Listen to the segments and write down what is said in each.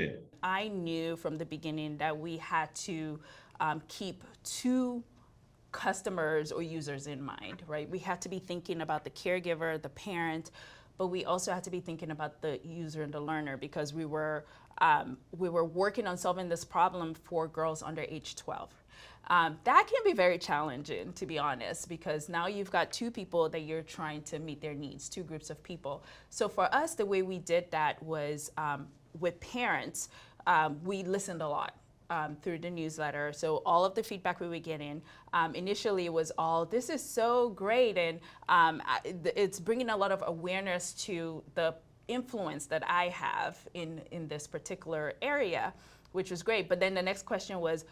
Yeah. I knew from the beginning that we had to keep two customers or users in mind, right? We had to be thinking about the caregiver, the parent, but we also had to be thinking about the user and the learner because we were working on solving this problem for girls under age 12. That can be very challenging, to be honest, because now you've got two people that you're trying to meet their needs, two groups of people. So for us, the way we did that was with parents, we listened a lot. Through the newsletter. So all of the feedback we were getting, initially it was all, this is so great, and it's bringing a lot of awareness to the influence that I have in this particular area, which was great. But then the next question was,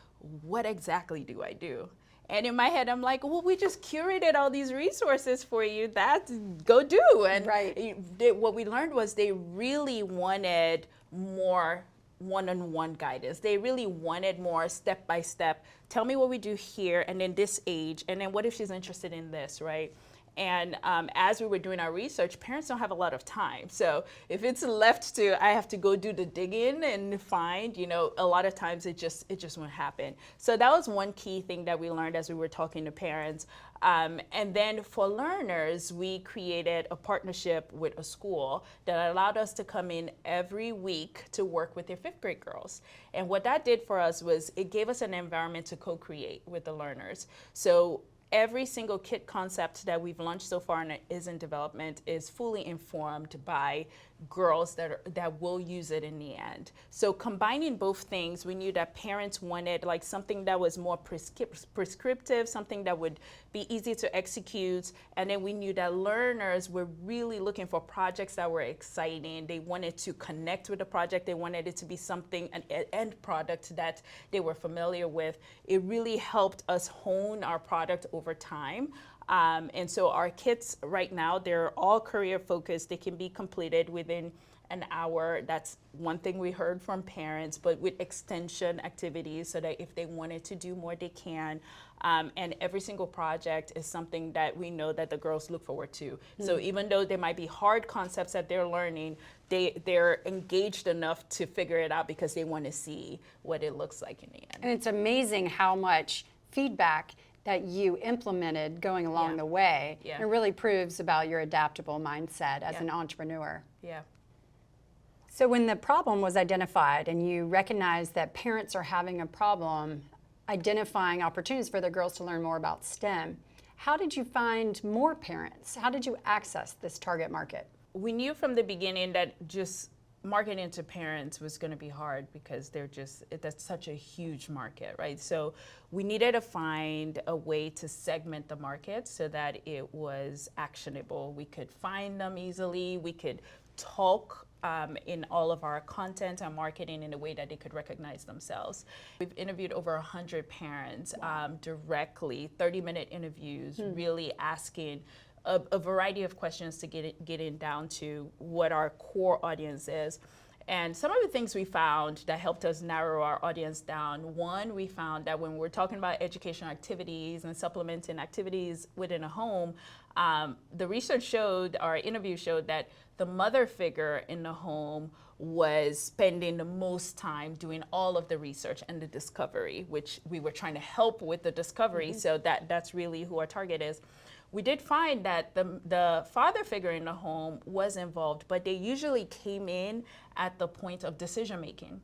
what exactly do I do? And in my head, I'm like, well, we just curated all these resources for you. That go do. And right. What we learned was they really wanted more one-on-one guidance. They really wanted more step-by-step. Tell me what we do here, and then this age, and then what if she's interested in this, right? And as we were doing our research, parents don't have a lot of time. So if it's left to, I have to go do the digging and find, a lot of times it just won't happen. So that was one key thing that we learned as we were talking to parents. And then for learners, we created a partnership with a school that allowed us to come in every week to work with their fifth grade girls. And what that did for us was it gave us an environment to co-create with the learners. So every single kit concept that we've launched so far and is in development is fully informed by girls that will use it in the end. So combining both things, we knew that parents wanted like something that was more prescriptive, something that would be easy to execute, and then we knew that learners were really looking for projects that were exciting. They wanted to connect with the project. They wanted it to be something, an end product that they were familiar with. It really helped us hone our product over time. And so our kits right now, they're all career focused. They can be completed within an hour. That's one thing we heard from parents, but with extension activities so that if they wanted to do more, they can. And every single project is something that we know that the girls look forward to. Mm-hmm. So even though there might be hard concepts that they're learning, they're engaged enough to figure it out because they want to see what it looks like in the end. And it's amazing how much feedback that you implemented going along the way. Yeah. It really proves about your adaptable mindset as an entrepreneur. Yeah. So when the problem was identified and you recognized that parents are having a problem identifying opportunities for their girls to learn more about STEM, how did you find more parents? How did you access this target market? We knew from the beginning that just marketing to parents was going to be hard because that's such a huge market, right? So we needed to find a way to segment the market so that it was actionable. We could find them easily. We could talk in all of our content and marketing in a way that they could recognize themselves. We've interviewed over 100 parents directly, 30-minute interviews, really asking a variety of questions to getting down to what our core audience is. And some of the things we found that helped us narrow our audience down, one, we found that when we're talking about educational activities and supplementing activities within a home, the research showed, our interview showed that the mother figure in the home was spending the most time doing all of the research and the discovery, which we were trying to help with the discovery. Mm-hmm. So that's really who our target is. We did find that the father figure in the home was involved, but they usually came in at the point of decision making.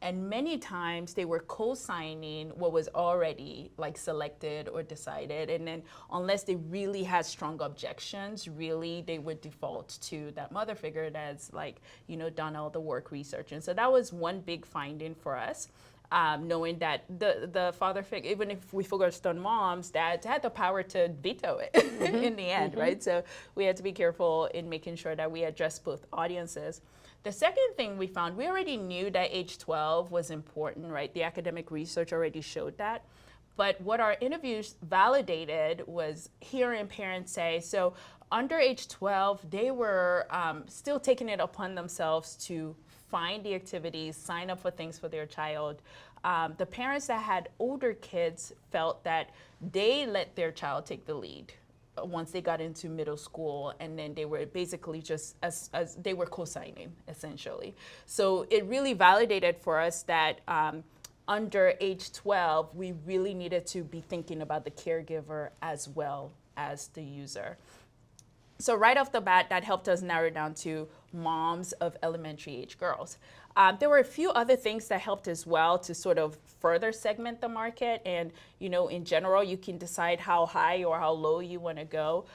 And many times they were co-signing what was already like selected or decided. And then unless they really had strong objections, really they would default to that mother figure that's like, done all the work research. And so that was one big finding for us. Knowing that the father figure, even if we focused on moms, dads had the power to veto it in the end, right? So we had to be careful in making sure that we address both audiences. The second thing we found, we already knew that age 12 was important, right? The academic research already showed that. But what our interviews validated was hearing parents say, so under age 12, they were still taking it upon themselves to find the activities, sign up for things for their child. The parents that had older kids felt that they let their child take the lead once they got into middle school, and then they were basically just as they were co-signing essentially. So it really validated for us that under age 12, we really needed to be thinking about the caregiver as well as the user. So right off the bat, that helped us narrow down to moms of elementary age girls. There were a few other things that helped as well to sort of further segment the market. And, in general, you can decide how high or how low you want to go.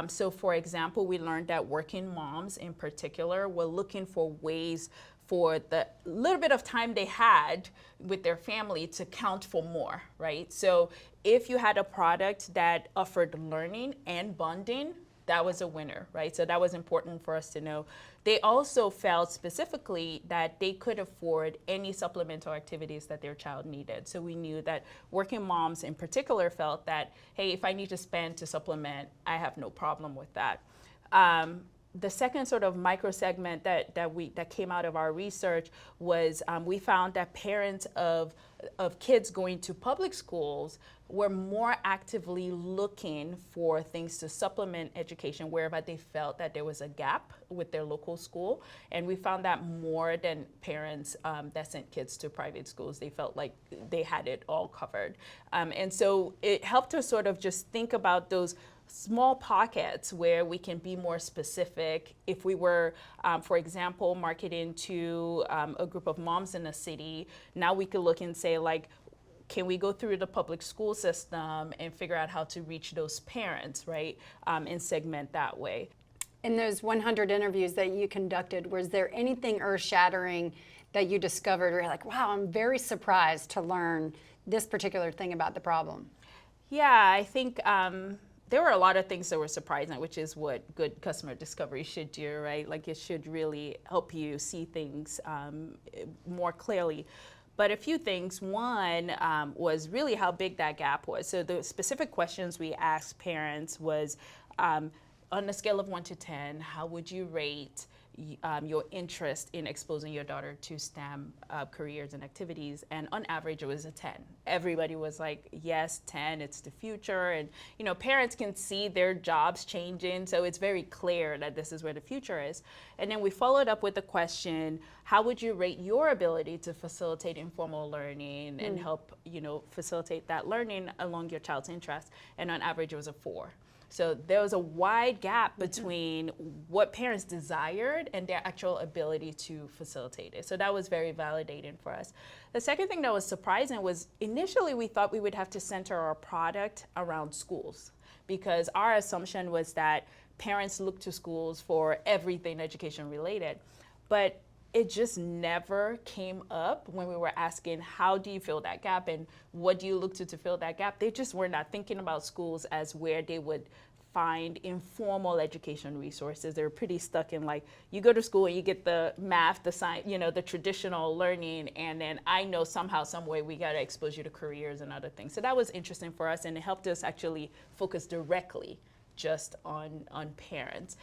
So for example, we learned that working moms in particular were looking for ways for the little bit of time they had with their family to count for more, right? So if you had a product that offered learning and bonding, that was a winner, right? So that was important for us to know. They also felt specifically that they could afford any supplemental activities that their child needed. So we knew that working moms in particular felt that, hey, if I need to spend to supplement, I have no problem with that. The second sort of micro segment that came out of our research was we found that parents of kids going to public schools were more actively looking for things to supplement education wherever they felt that there was a gap with their local school. And we found that more than parents that sent kids to private schools. They felt like they had it all covered. And so it helped us sort of just think about those small pockets where we can be more specific. If we were, for example, marketing to a group of moms in a city, now we could look and say, like, can we go through the public school system and figure out how to reach those parents, right, and segment that way. In those 100 interviews that you conducted, was there anything earth-shattering that you discovered where you're like, wow, I'm very surprised to learn this particular thing about the problem? Yeah, I think there were a lot of things that were surprising, which is what good customer discovery should do, right? Like, it should really help you see things more clearly. But a few things. One was really how big that gap was. So the specific questions we asked parents was, on a scale of 1 to 10, how would you rate your interest in exposing your daughter to STEM careers and activities? And on average, it was a 10. Everybody was like, yes, 10, it's the future. And parents can see their jobs changing, so it's very clear that this is where the future is. And then we followed up with the question, how would you rate your ability to facilitate informal learning and help facilitate that learning along your child's interest? And on average, it was a 4. So there was a wide gap between what parents desired and their actual ability to facilitate it. So that was very validating for us. The second thing that was surprising was initially we thought we would have to center our product around schools, because our assumption was that parents look to schools for everything education related. But it just never came up when we were asking, how do you fill that gap and what do you look to fill that gap? They just were not thinking about schools as where they would find informal education resources. They were pretty stuck in, like, you go to school and you get the math, the science, the traditional learning, and then I know somehow, some way we got to expose you to careers and other things. So that was interesting for us, and it helped us actually focus directly just on parents.